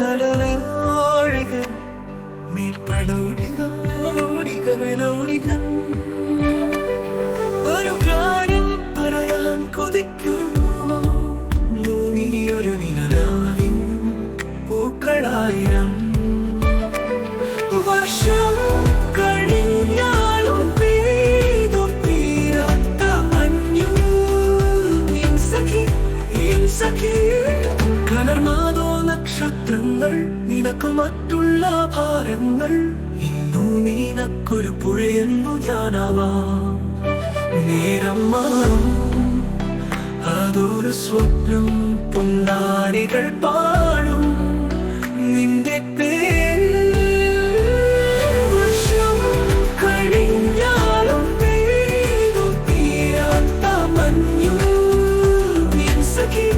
കടലോഴിക മേൽപ്പടോടിക ഓടിക മേലോടിക ഒരു കാര്യം പറയാൻ കൊതിക്കുന്നു നീയൊരു നിഴലാവിൻ പൂക്കളായിരം വർഷം കഴിഞ്ഞാലും പെയ്തു തീരാത്ത മഞ്ഞും സഖി കലർന്നാതോ നക്ഷത്രങ്ങൾ നിനക്ക് മറ്റുള്ള ഭാരങ്ങൾ ഇന്നു നിനക്കൊരു പുഴയെന്നു ഞാനാവാം നേരം മാറും അതൊരു സ്വപ്നം പൊന്നാടികൾ പാടും നിന്റെ പേര് വർഷം കഴിഞ്ഞാലും പെയ്തു തീരാത്ത മഞ്ഞു സഖി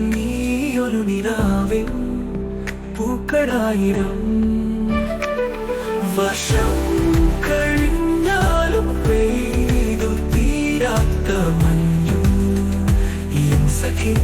നീയൊരു നിലാവിൻ പൂക്കളായിരം വർഷം കഴിഞ്ഞാലും പെയ്തു തീരാത്ത മഞ്ഞു സഖി